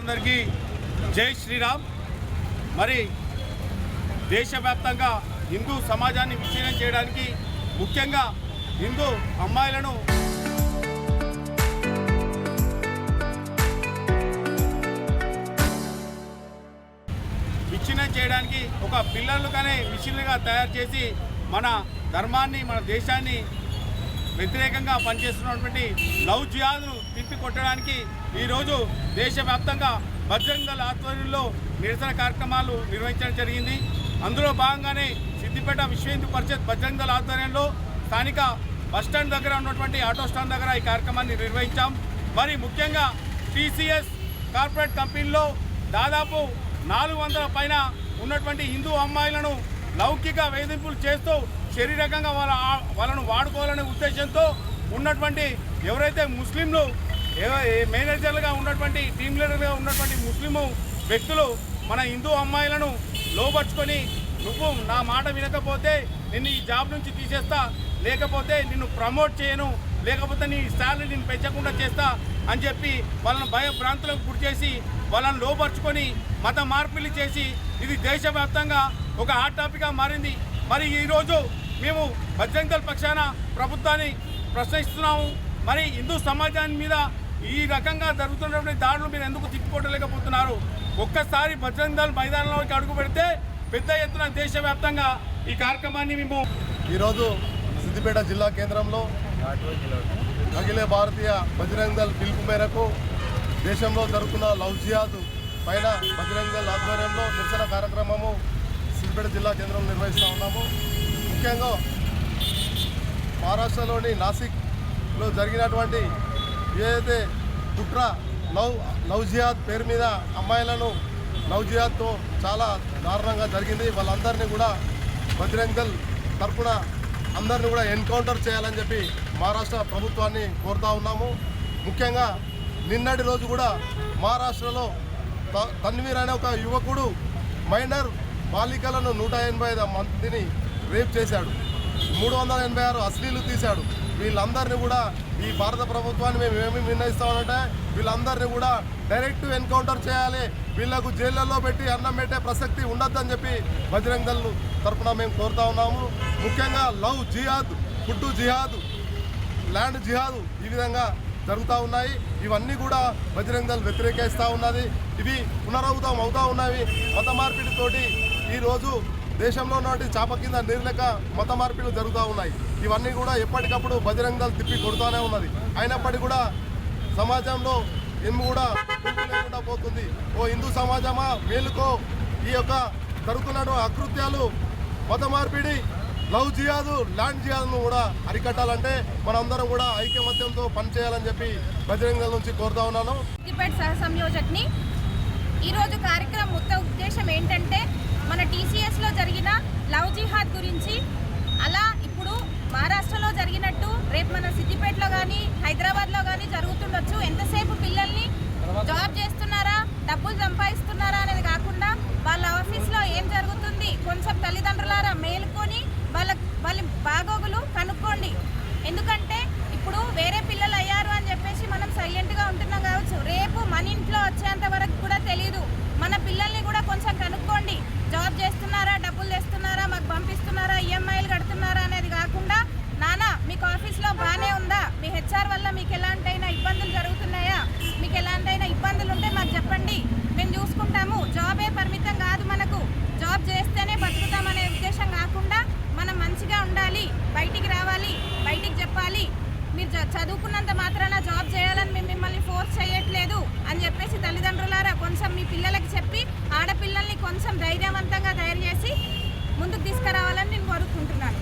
అందరికీ జై శ్రీరామ్. మరి దేశవ్యాప్తంగా హిందూ సమాజాన్ని విచ్ఛిన్నం చేయడానికి, ముఖ్యంగా హిందూ అమ్మాయిలను విచ్ఛిన్నం చేయడానికి ఒక పిల్లలుగానే మిషన్లుగా తయారు చేసి మన ధర్మాన్ని, మన దేశాన్ని వ్యతిరేకంగా పనిచేస్తున్నటువంటి లవ్ జిహాద్ను తిప్పికొట్టడానికి ఈరోజు దేశవ్యాప్తంగా బజరంగ్ దళ్ ఆధ్వర్యంలో నిరసన కార్యక్రమాలు నిర్వహించడం జరిగింది. అందులో భాగంగానే సిద్దిపేట విశ్వ హిందూ పరిషత్ బజరంగ్ దళ్ ఆధ్వర్యంలో స్థానిక బస్టాండ్ దగ్గర ఉన్నటువంటి ఆటో స్టాండ్ దగ్గర ఈ కార్యక్రమాన్ని నిర్వహించాం. మరి ముఖ్యంగా టీసీఎస్ కార్పొరేట్ కంపెనీలో దాదాపు 400 పైన ఉన్నటువంటి హిందూ అమ్మాయిలను లౌకిక వేధింపులు చేస్తూ శారీరకంగా వాళ్ళను వాడుకోవాలనే ఉద్దేశంతో ఉన్నటువంటి ఎవరైతే ముస్లింలు మేనేజర్లుగా ఉన్నటువంటి టీమ్ లీడర్గా ఉన్నటువంటి ముస్లిం వ్యక్తులు మన హిందూ అమ్మాయిలను లోపరుచుకొని, నువ్వు నా మాట వినకపోతే నిన్ను ఈ జాబ్ నుంచి తీసేస్తా, లేకపోతే నిన్ను ప్రమోట్ చేయను, లేకపోతే నీ శాలరీ నేను పెంచకుండా చేస్తా అని చెప్పి వాళ్ళను భయభ్రాంతులకు గురి చేసి వాళ్ళని లోపరుచుకొని మత మార్పిడి చేసి ఇది దేశవ్యాప్తంగా ఒక హాట్ టాపిక్గా మారింది. మరి ఈరోజు మేము బజరంగ్ దళ్ పక్షాన ప్రభుత్వాన్ని ప్రశ్నిస్తున్నాము. మరి హిందూ సమాజాన్ని మీద ఈ రకంగా జరుగుతున్నటువంటి దాడులు మీరు ఎందుకు తిప్పికొట్టలేకపోతున్నారు? ఒక్కసారి బజరంగ్ దళ్ మైదానంలోకి అడుగు పెడితే పెద్ద ఎత్తున దేశవ్యాప్తంగా ఈ కార్యక్రమాన్ని మేము ఈరోజు సిద్దిపేట జిల్లా కేంద్రంలో అఖిల భారతీయ బజరంగ్ దళ్ పిలుపు మేరకు దేశంలో జరుగుతున్న లవ్ జిహాద్ పైన బజరంగ్ దళ్ ఆధ్వర్యంలో నిరసన కార్యక్రమము సిద్దిపేట జిల్లా కేంద్రంలో నిర్వహిస్తూ ఉన్నాము. ముఖ్యంగా మహారాష్ట్రలోని నాసిక్లో జరిగినటువంటి ఏదైతే కుట్ర లవ్ జిహాద్ పేరు మీద అమ్మాయిలను లవ్ జిహాద్తో చాలా దారుణంగా జరిగింది. వాళ్ళందరినీ కూడా బజరంగ్ దళ్ తరఫున అందరినీ కూడా ఎన్కౌంటర్ చేయాలని చెప్పి మహారాష్ట్ర ప్రభుత్వాన్ని కోరుతూ ఉన్నాము. ముఖ్యంగా నిన్నటి రోజు కూడా మహారాష్ట్రలో తన్వీర్ అనే ఒక యువకుడు మైనర్ బాలికలను 185 మందిని రేప్ చేశాడు, 386 అశ్లీలు తీశాడు. వీళ్ళందరినీ కూడా ఈ భారత ప్రభుత్వాన్ని మేము ఏమి నిర్ణయిస్తామంటే వీళ్ళందరినీ కూడా డైరెక్ట్ ఎన్కౌంటర్ చేయాలి, వీళ్ళకు జైళ్ళల్లో పెట్టి అన్నం పెట్టే ప్రసక్తి ఉండొద్దని చెప్పి బజరంగ్ దళ్ తరఫున మేము కోరుతా ఉన్నాము. ముఖ్యంగా లవ్ జిహాద్, ఫుడ్ జిహాద్, ల్యాండ్ జిహాద్ ఈ విధంగా జరుగుతూ ఉన్నాయి. ఇవన్నీ కూడా బజరంగ్ దళ్ వ్యతిరేకిస్తూ ఉన్నది. ఇవి పునరావృతం అవుతూ ఉన్నవి. మత మార్పిడితోటి ఈరోజు దేశంలో ఉన్నటువంటి చాప కింద నీరు లెక్క మత మార్పిడులు జరుగుతూ ఉన్నాయి. ఇవన్నీ కూడా ఎప్పటికప్పుడు బజరంగ్ దళ్ తిప్పి కొడుతూనే ఉన్నది. అయినప్పటికీ కూడా సమాజంలో ఏమి కూడా లేకుండా పోతుంది. ఓ హిందూ సమాజమా మేలుకో, ఈ యొక్క జరుగుతున్న అకృత్యాలు, మత మార్పిడి, లవ్ జిహాద్, ల్యాండ్ జిహాద్ను కూడా అరికట్టాలంటే మనందరం కూడా ఐకమత్యంతో పనిచేయాలని చెప్పి బజరంగ్ దళ్ నుంచి కోరుతా ఉన్నాను. సహ సంయోజక్ని ఈరోజు కార్యక్రమం ఉద్దేశం ఏంటంటే మన టీసీఎస్లో జరిగిన లవ్ జిహాద్ గురించి, అలా ఇప్పుడు మహారాష్ట్రలో జరిగినట్టు రేపు మన సిద్దిపేటలో కానీ హైదరాబాద్లో కానీ జరుగుతుండొచ్చు. ఎంతసేపు పిల్లల్ని జాబ్ చేస్తున్నారా, డబ్బులు సంపాదిస్తున్నారా అనేది కాకుండా వాళ్ళ ఆఫీస్లో ఏం జరుగుతుంది కొంచెం తల్లిదండ్రులారా మేలుకొని వాళ్ళ బాగోగులు కనుక్కోండి. ఎందుకంటే ఇప్పుడు వేరే పిల్లలు అయ్యారు అని చెప్పేసి మనం సైలెంట్గా ఉంటున్నాం కావచ్చు, రేపు మన ఇంట్లో వచ్చేంత వరకు కూడా తెలీదు. మన పిల్లల్ని కూడా కొంచెం కనుక్కోండి. జాబ్ చేస్తున్నారా, డబ్బులు తెస్తున్నారా, మాకు పంపిస్తున్నారా, ఈఎంఐలు కడుతున్నారా అనేది కాకుండా, నానా మీకు ఆఫీస్లో బాగానే ఉందా, మీ హెచ్ఆర్ వల్ల మీకు ఎలాంటైనా ఇబ్బందులు జరుగుతున్నాయా, మీకు ఎలాంటైనా ఇబ్బందులు ఉంటే మాకు చెప్పండి, మేము చూసుకుంటాము. జాబే పరిమితం కాదు, మనకు జాబ్ చేస్తేనే బతుకుతామనే ఉద్దేశం కాకుండా మనం మంచిగా ఉండాలి, బయటికి రావాలి, బయటికి చెప్పాలి. మీరు చదువుకున్నంత మాత్రాన జాబ్ చేయాలని మేము మిమ్మల్ని ఫోర్స్ చేయట్లేదు అని చెప్పేసి తల్లిదండ్రులారా కొంచెం మీ పిల్లలకి చెప్పి ఆడపిల్లల్ని కొంచెం ధైర్యవంతంగా తయారు చేసి ముందుకు తీసుకురావాలని నేను కోరుకుంటున్నాను.